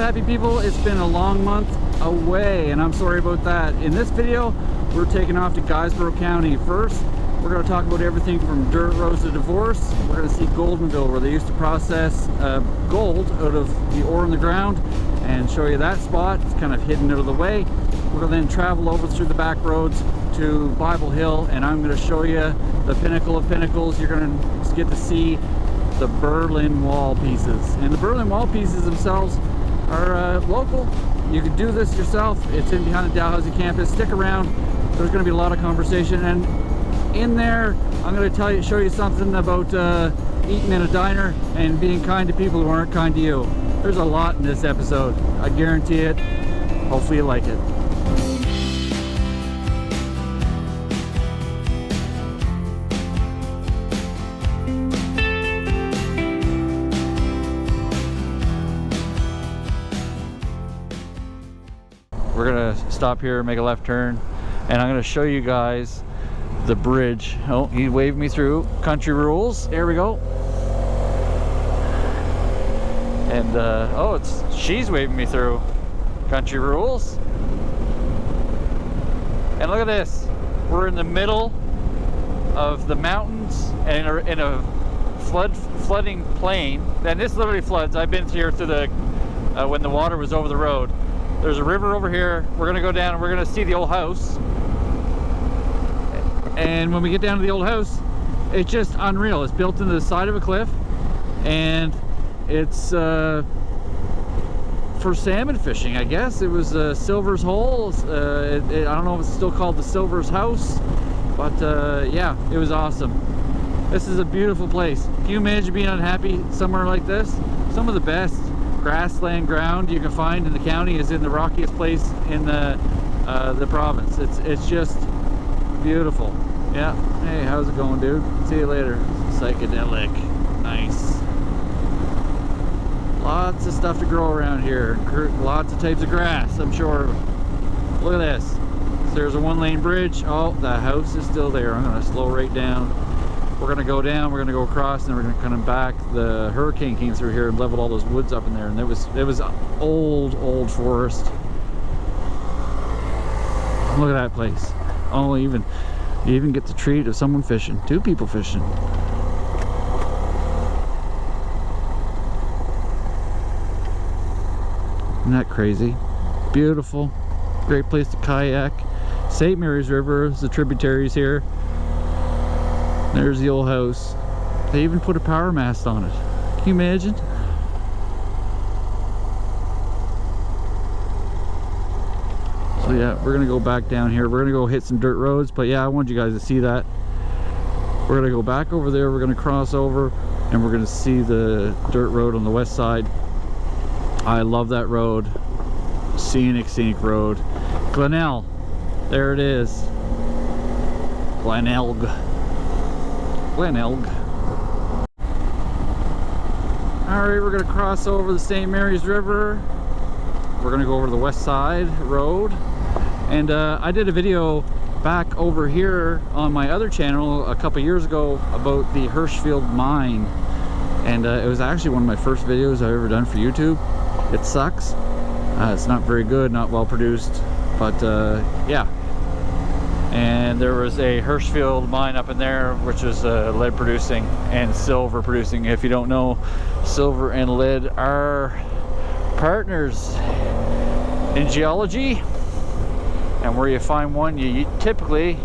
happy people. It's been a long month away and I'm sorry about that. In this video, we're taking off to Guysborough County. First, we're going to talk about everything from dirt roads to divorce. We're going to see Goldenville, where they used to process gold out of the ore in the ground, and show you that spot. It's kind of hidden out of the way. We're going to then travel over through the back roads to Bible Hill, and I'm going to show you the pinnacle of pinnacles. You're going to get to see the Berlin Wall pieces, and the Berlin Wall pieces themselves are local. You can do this yourself. It's in behind the Dalhousie campus. Stick around. There's going to be a lot of conversation, and in there I'm going to show you something about eating in a diner and being kind to people who aren't kind to you. There's a lot in this episode, I guarantee it. Hopefully you like it. We're gonna stop here, make a left turn, and I'm gonna show you guys the bridge. Oh, he waved me through. Country rules. Here we go. And oh, she's waving me through. Country rules. And look at this. We're in the middle of the mountains and in a flooding plain. And this literally floods. I've been here through the when the water was over the road. There's a river over here. We're gonna go down and we're gonna see the old house. And when we get down to the old house, it's just unreal. It's built into the side of a cliff, and it's for salmon fishing, I guess. It was Silver's Hole. I don't know if it's still called the Silver's House, but yeah, it was awesome. This is a beautiful place. Can you imagine being unhappy somewhere like this? Some of the best grassland ground you can find in the county is in the rockiest place in the province. It's just beautiful. Yeah. Hey, how's it going, dude? See you later. Psychedelic. Nice. Lots of stuff to grow around here. Lots of types of grass, I'm sure. Look at this. So there's a one-lane bridge. Oh, the house is still there. I'm going to slow right down. We're going to go down, we're going to go across, and then we're going to come back. The hurricane came through here and leveled all those woods up in there, and it was old forest. Look at that place. Oh, you even get the treat of someone fishing. Two people fishing. Isn't that crazy? Beautiful. Great place to kayak. St. Mary's River is the tributaries here. There's the old house. They even put a power mast on it. Can you imagine? So yeah, we're gonna go back down here. We're gonna go hit some dirt roads, but yeah, I want you guys to see that. We're gonna go back over there, we're gonna cross over, and we're gonna see the dirt road on the west side. I love that road. Scenic road. Glenelg. There it is. Glenelg. Alright, we're gonna cross over the St. Mary's River. We're gonna go over the west side road. And I did a video back over here on my other channel a couple years ago about the Hirschfield mine. And it was actually one of my first videos I've ever done for YouTube. It sucks. It's not very good, not well produced, but yeah. And there was a Hirschfield mine up in there, which was lead producing and silver producing. If you don't know, silver and lead are partners in geology, and where you find one, you typically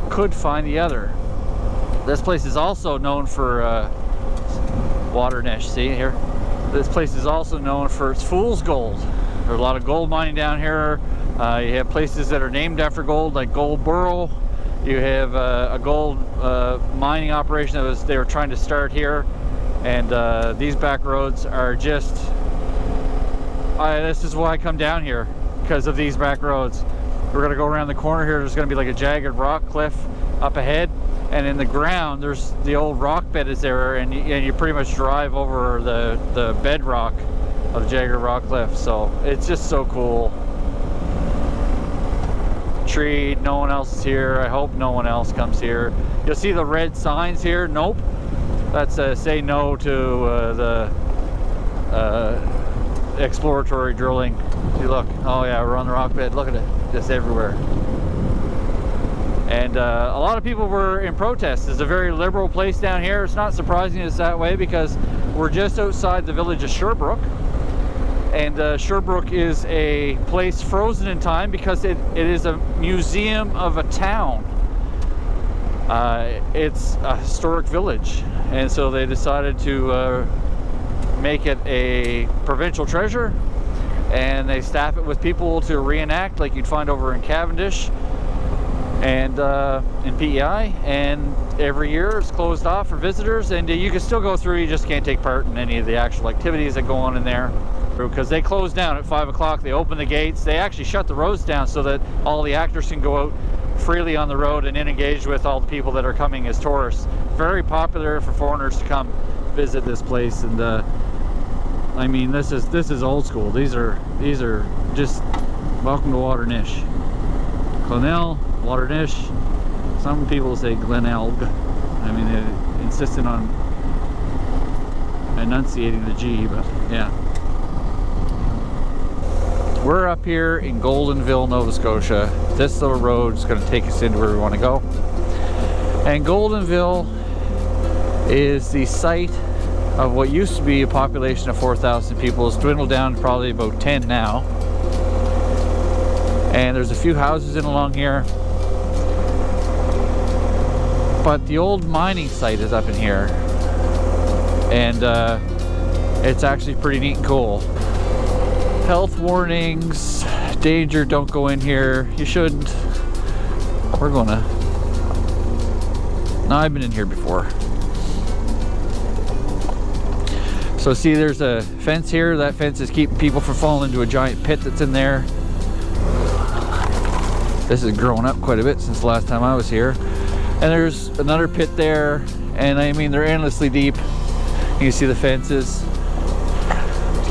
could find the other. This place is also known for Waternish. See here? This place is also known for its fool's gold. There's a lot of gold mining down here. You have places that are named after gold, like Goldenville. You have a gold mining operation they were trying to start here, and these back roads are just. This is why I come down here, because of these back roads. We're gonna go around the corner here. There's gonna be like a jagged rock cliff up ahead, and in the ground there's the old rock bed is there, and you pretty much drive over the bedrock of the jagged rock cliff. So it's just so cool. Tree, no one else is here. I hope no one else comes here. You'll see the red signs here. Nope, that's say no to the exploratory drilling. See, look, oh yeah, we're on the rock bed, look at it, just everywhere. And a lot of people were in protest. It's a very liberal place down here. It's not surprising it's that way because we're just outside the village of Sherbrooke. And Sherbrooke is a place frozen in time because it is a museum of a town. It's a historic village, and so they decided to make it a provincial treasure, and they staff it with people to reenact like you'd find over in Cavendish and in PEI, and every year it's closed off for visitors, and you can still go through, you just can't take part in any of the actual activities that go on in there because they close down at 5 o'clock. They open the gates, they actually shut the roads down so that all the actors can go out freely on the road and engage with all the people that are coming as tourists. Very popular for foreigners to come visit this place. And I mean, this is old school. These are just welcome to Waternish. Glenelg, Waternish. Some people say Glenelg. I mean, they insisted on enunciating the G, but yeah. We're up here in Goldenville, Nova Scotia. This little road is going to take us into where we want to go. And Goldenville is the site of what used to be a population of 4,000 people. It's dwindled down to probably about 10 now. And there's a few houses in along here. But the old mining site is up in here. And it's actually pretty neat and cool. Health warnings, danger, don't go in here. You shouldn't. We're gonna. No, I've been in here before. So see, there's a fence here. That fence is keeping people from falling into a giant pit that's in there. This has grown up quite a bit since the last time I was here. And there's another pit there, and I mean, they're endlessly deep. You can see the fences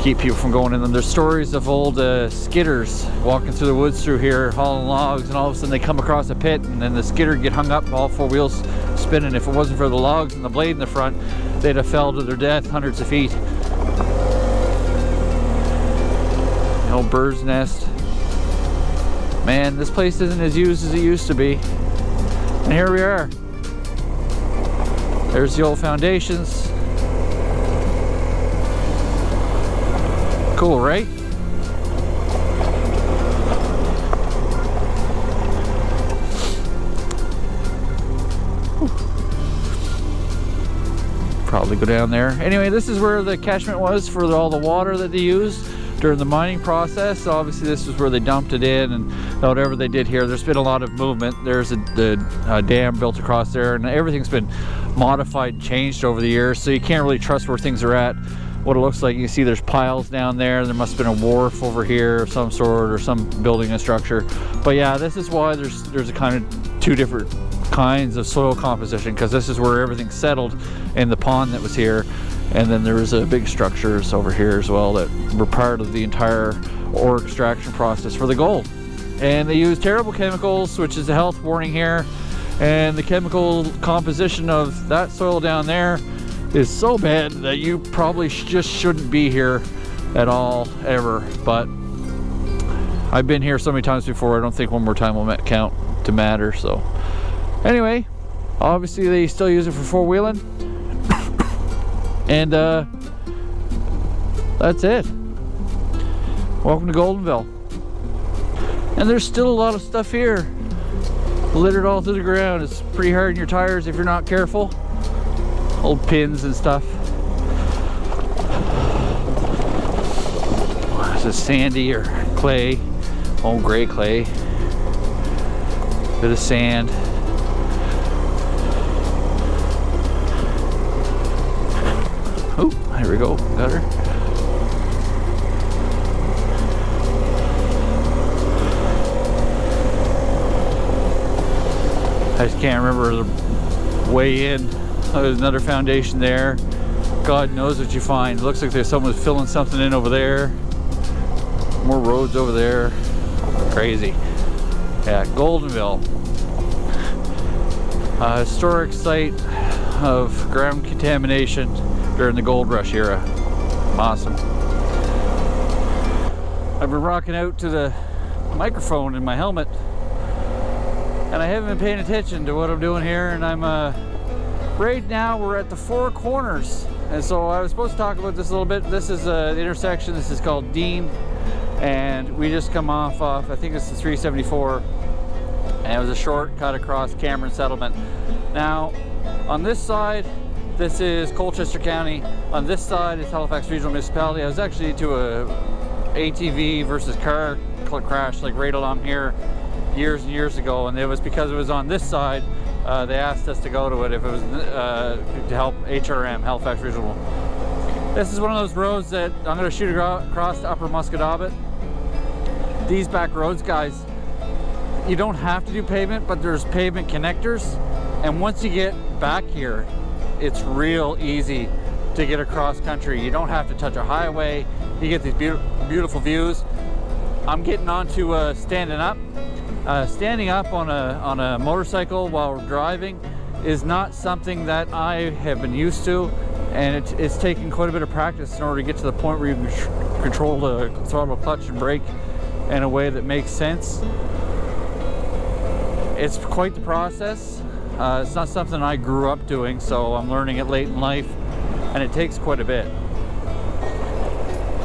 keep people from going in them. There's stories of old skidders walking through the woods through here, hauling logs, and all of a sudden they come across a pit, and then the skidder get hung up, all four wheels spinning. If it wasn't for the logs and the blade in the front, they'd have fell to their death hundreds of feet. An old bird's nest. Man, this place isn't as used as it used to be. And here we are. There's the old foundations. Cool, right? Probably go down there. Anyway, this is where the catchment was for all the water that they used during the mining process. So obviously this is where they dumped it in, and whatever they did here, there's been a lot of movement. There's a dam built across there, and everything's been modified and changed over the years, so you can't really trust where things are at. What it looks like, you see there's piles down there. There must have been a wharf over here of some sort, or some building a structure. But yeah, this is why there's a kind of two different kinds of soil composition, because this is where everything settled in the pond that was here, and then there was a big structures over here as well that were part of the entire ore extraction process for the gold. And they use terrible chemicals, which is a health warning here, and the chemical composition of that soil down there is so bad that you probably just shouldn't be here at all, ever. But I've been here so many times before, I don't think one more time will count to matter. So anyway, obviously they still use it for four-wheeling. And that's it. Welcome to Goldenville. And there's still a lot of stuff here littered all through the ground. It's pretty hard on your tires if you're not careful. Old pins and stuff. Is it sandy or clay? Old gray clay. Bit of sand. Oh, there we go. Got her. I just can't remember the way in. There's another foundation there. God knows what you find. It looks like there's someone filling something in over there. More roads over there. Crazy. Yeah, Goldenville. A historic site of ground contamination during the gold rush era. Awesome. I've been rocking out to the microphone in my helmet, and I haven't been paying attention to what I'm doing here. And I'm right now we're at the Four Corners, and so I was supposed to talk about this a little bit. This is the intersection. This is called Dean, and we just come off I think it's the 374, and it was a shortcut across Cameron Settlement. Now on this side, this is Colchester County. On this side is Halifax Regional Municipality. I was actually to a ATV versus car crash like right along here years and years ago, and it was because it was on this side. They asked us to go to it if it was to help HRM, Halifax Regional. This is one of those roads that I'm going to shoot across to Upper Musquodoboit. These back roads, guys, you don't have to do pavement, but there's pavement connectors, and once you get back here, it's real easy to get across country. You don't have to touch a highway. You get these beautiful views. I'm getting onto standing up. Standing up on a motorcycle while driving is not something that I have been used to, and it's taken quite a bit of practice in order to get to the point where you can control the throttle, clutch, and brake in a way that makes sense. It's quite the process. It's not something I grew up doing, so I'm learning it late in life, and it takes quite a bit.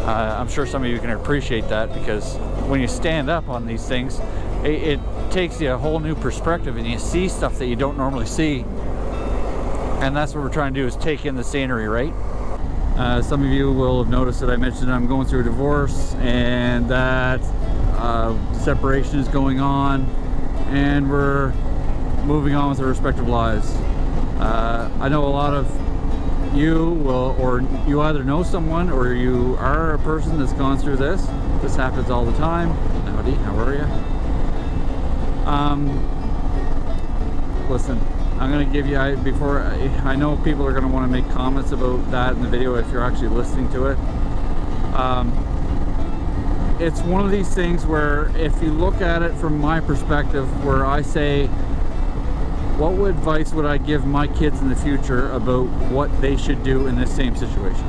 I'm sure some of you can appreciate that, because when you stand up on these things, it takes you a whole new perspective, and you see stuff that you don't normally see, and that's what we're trying to do, is take in the scenery, right? Some of you will have noticed that I mentioned I'm going through a divorce, and that separation is going on, and we're moving on with our respective lives. I know a lot of you will, or you either know someone or you are a person that's gone through this. This happens all the time. Howdy, how are you? Listen, I'm going to give you, I know people are going to want to make comments about that in the video if you're actually listening to it. It's one of these things where if you look at it from my perspective, where I say, what advice would I give my kids in the future about what they should do in this same situation?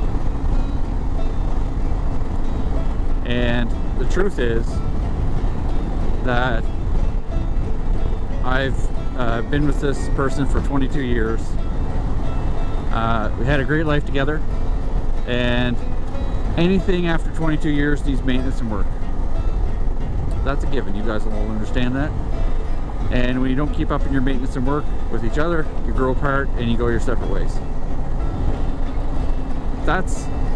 And the truth is that I've been with this person for 22 years. We had a great life together, and anything after 22 years needs maintenance and work. That's a given. You guys will all understand that. And when you don't keep up in your maintenance and work with each other, you grow apart and you go your separate ways.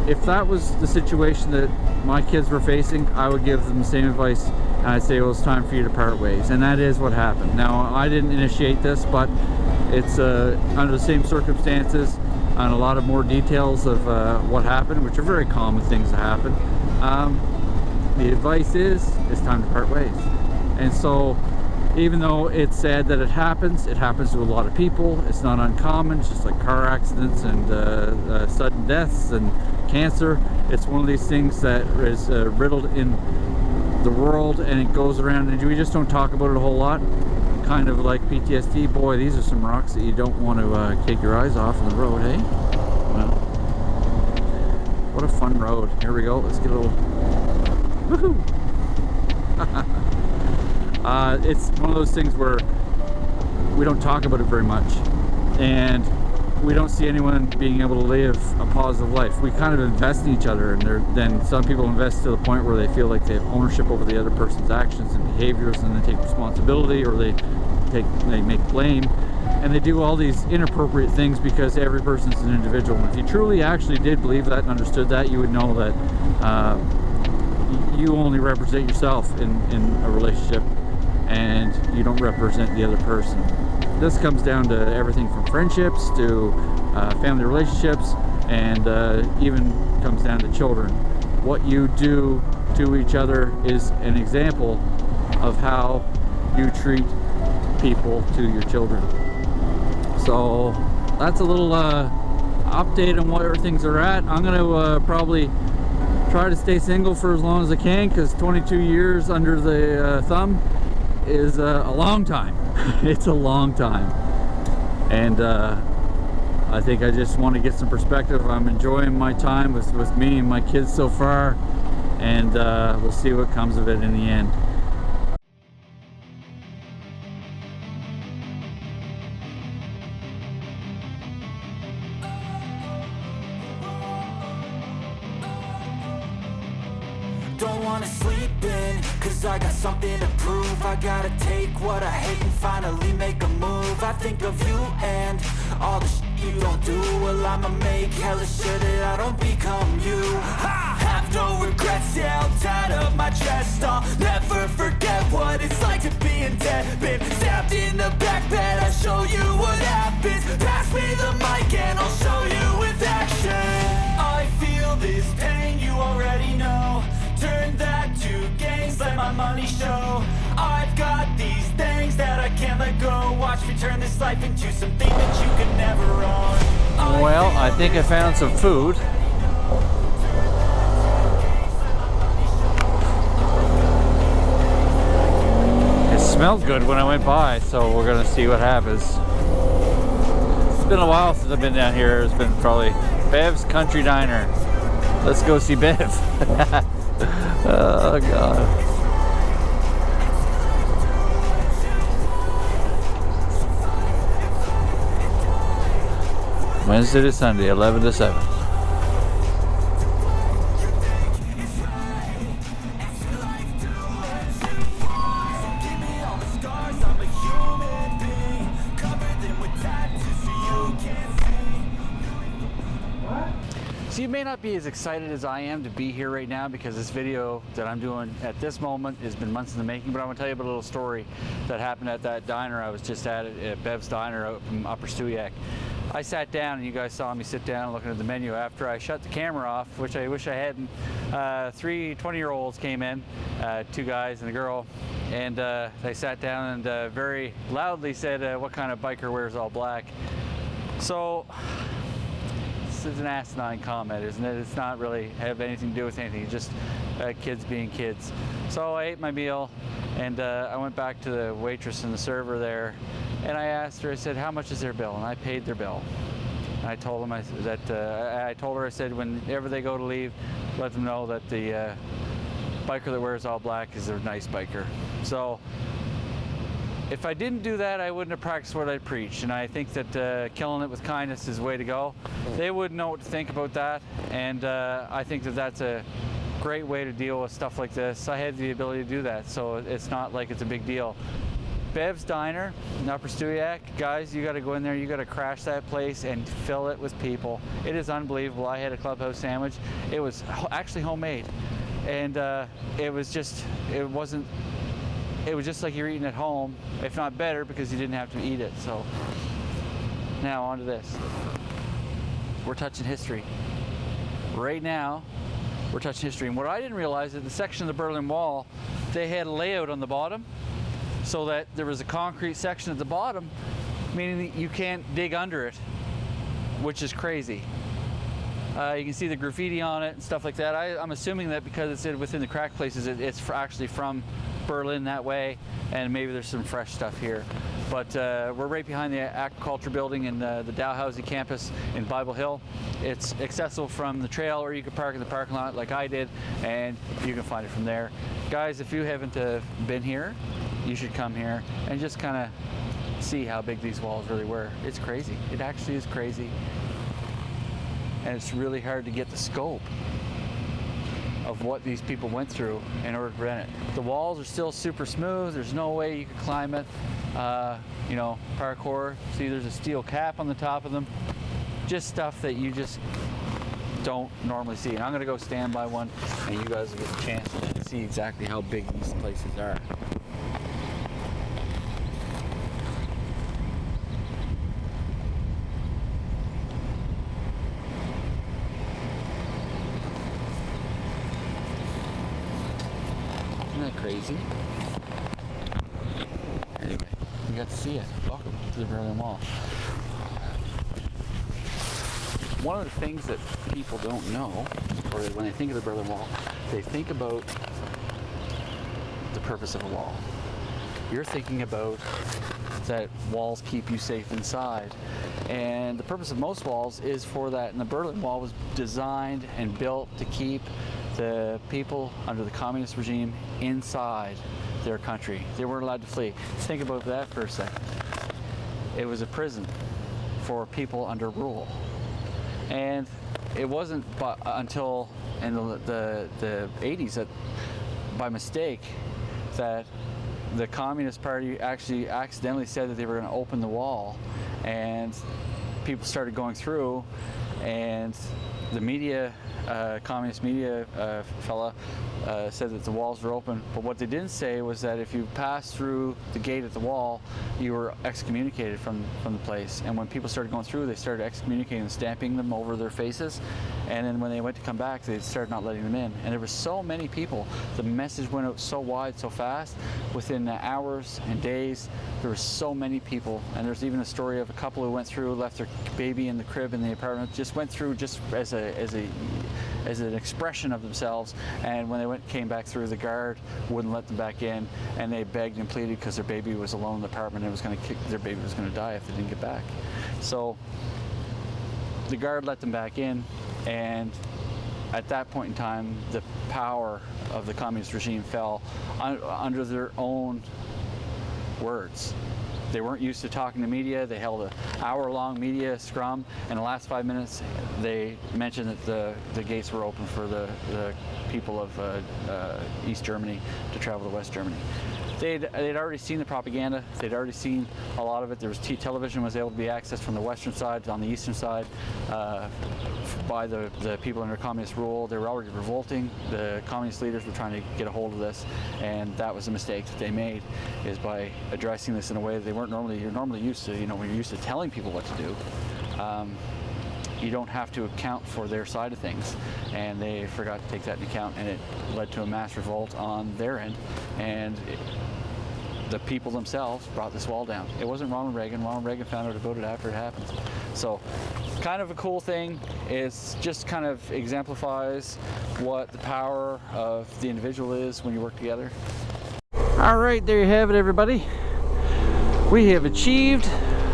If that was the situation that my kids were facing, I would give them the same advice, and I'd say, well, it's time for you to part ways. And that is what happened. Now, I didn't initiate this, but it's under the same circumstances and a lot of more details of what happened, which are very common things that happen. The advice is, it's time to part ways. And so, even though it's sad that it happens to a lot of people. It's not uncommon. It's just like car accidents and sudden deaths and cancer. It's one of these things that is riddled in the world, and it goes around, and we just don't talk about it a whole lot. Kind of like PTSD. Boy, these are some rocks that you don't want to take your eyes off on the road, hey? Well, what a fun road. Here we go. Let's get a little... Woohoo! It's one of those things where we don't talk about it very much, and we don't see anyone being able to live a positive life. We kind of invest in each other, and then some people invest to the point where they feel like they have ownership over the other person's actions and behaviors, and they take responsibility, or they make blame, and they do all these inappropriate things because every person's an individual. And if you truly actually did believe that and understood that, you would know that you only represent yourself in a relationship, and you don't represent the other person. This comes down to everything from friendships to family relationships, and even comes down to children. What you do to each other is an example of how you treat people to your children. So that's a little update on where things are at. I'm going to probably try to stay single for as long as I can, because 22 years under the thumb is a long time. It's a long time, and I think I just want to get some perspective. I'm enjoying my time with me and my kids so far, and we'll see what comes of it in the end. Don't wanna sleep in, cause I got something to prove. I gotta take what I hate and finally make a move. I think of you and all the shit you don't do. Well, I'ma make hella sure that I don't become you. I have no regrets, yeah, I'll tie up my chest. I'll never forget what it's like to be in debt. Been stabbed in the back bed, I'll show you what happens. Pass me the mic and I'll show you with action. I feel this pain, you already know. Turn that to gains, let my money show. I've got these things that I can't let go. Watch me turn this life into something that you could never own. Well, I think I found some food. It smelled good when I went by, so we're gonna see what happens. It's been a while since I've been down here. It's been probably Bev's Country Diner. Let's go see Bev. Oh God. Wednesday to Sunday, 11 to 7. So you may not be as excited as I am to be here right now, because this video that I'm doing at this moment has been months in the making, but I'm going to tell you about a little story that happened at that diner I was just at Bev's Diner out from Upper Stewiacke. I sat down, and you guys saw me sit down looking at the menu after I shut the camera off, which I wish I hadn't. 3 20-year-olds came in, 2 guys and a girl, and they sat down and very loudly said, what kind of biker wears all black? So this is an asinine comment, isn't it? It's not really have anything to do with anything, just kids being kids. So I ate my meal, and I went back to the waitress and the server there, and I asked her, I said, how much is their bill? And I paid their bill. And I told them I told her, I said, whenever they go to leave, let them know that the biker that wears all black is a nice biker. So if I didn't do that, I wouldn't have practiced what I preach, and I think that killing it with kindness is the way to go. They wouldn't know what to think about that, and I think that that's a great way to deal with stuff like this. I had the ability to do that, so it's not like it's a big deal. Bev's Diner in Upper Stewiacke, guys, you got to go in there, you got to crash that place and fill it with people. It is unbelievable. I had a clubhouse sandwich. It was actually homemade, and it was just like you're eating at home, if not better, because you didn't have to eat it. So now on to this. We're touching history. Right now, we're touching history. And what I didn't realize is the section of the Berlin Wall, they had a layout on the bottom so that there was a concrete section at the bottom, meaning that you can't dig under it, which is crazy. You can see the graffiti on it and stuff like that. I'm assuming that because it's within the crack places, it's actually from Berlin that way, and maybe there's some fresh stuff here. But we're right behind the aquaculture building in the Dalhousie campus in Bible Hill. It's accessible from the trail, or you can park in the parking lot like I did, and you can find it from there. Guys, if you haven't been here, you should come here and just kind of see how big these walls really were. It's crazy. It actually is crazy. And it's really hard to get the scope of what these people went through in order to prevent it. The walls are still super smooth. There's no way you could climb it. You know, parkour. See, there's a steel cap on the top of them. Just stuff that you just don't normally see. And I'm gonna go stand by one, and you guys will get a chance to see exactly how big these places are. Isn't that crazy? Anyway, you got to see it. Welcome to the Berlin Wall. One of the things that people don't know, or when they think of the Berlin Wall, they think about the purpose of a wall. You're thinking about that walls keep you safe inside, and the purpose of most walls is for that. And the Berlin Wall was designed and built to keep the people under the communist regime inside their country. They weren't allowed to flee. Think about that for a second. It was a prison for people under rule. And it wasn't until in the 80s that, by mistake, that the Communist Party actually accidentally said that they were going to open the wall, and people started going through, and the media, communist media fella said that the walls were open, but what they didn't say was that if you passed through the gate at the wall, you were excommunicated from the place. And when people started going through, they started excommunicating and stamping them over their faces, and then when they went to come back, they started not letting them in. And there were so many people, the message went out so wide so fast, within hours and days there were so many people. And there's even a story of a couple who went through, left their baby in the crib in the apartment, just went through just as an expression of themselves, and when they came back through, the guard wouldn't let them back in, and they begged and pleaded because their baby was alone in the apartment and their baby was going to die if they didn't get back. So the guard let them back in, and at that point in time the power of the communist regime fell under their own words. They weren't used to talking to media. They held an hour-long media scrum. In the last 5 minutes, they mentioned that the gates were open for the people of East Germany to travel to West Germany. They'd already seen the propaganda. They'd already seen a lot of it. There was television was able to be accessed from the western side on the eastern side by the people under communist rule. They were already revolting. The communist leaders were trying to get a hold of this, and that was a mistake that they made, is by addressing this in a way that they weren't normally. You're normally used to, when you're used to telling people what to do, you don't have to account for their side of things, and they forgot to take that into account, and it led to a mass revolt on their end, and the people themselves brought this wall down. It wasn't Ronald Reagan. Ronald Reagan found out about it after it happened. So kind of a cool thing. It's just kind of exemplifies what the power of the individual is when you work together. All right, there you have it, everybody. We have achieved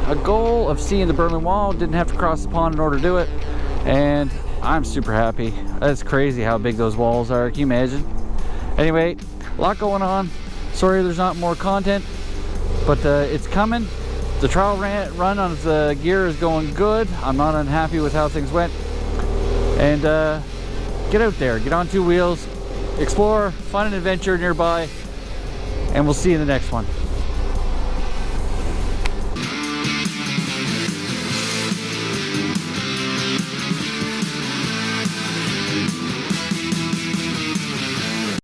a goal of seeing the Berlin Wall. Didn't have to cross the pond in order to do it, and I'm super happy. That's crazy how big those walls are. Can you imagine? Anyway, a lot going on. Sorry there's not more content, but it's coming. The trial run on the gear is going good. I'm not unhappy with how things went. And get out there, get on two wheels, explore, find an adventure nearby, and we'll see you in the next one.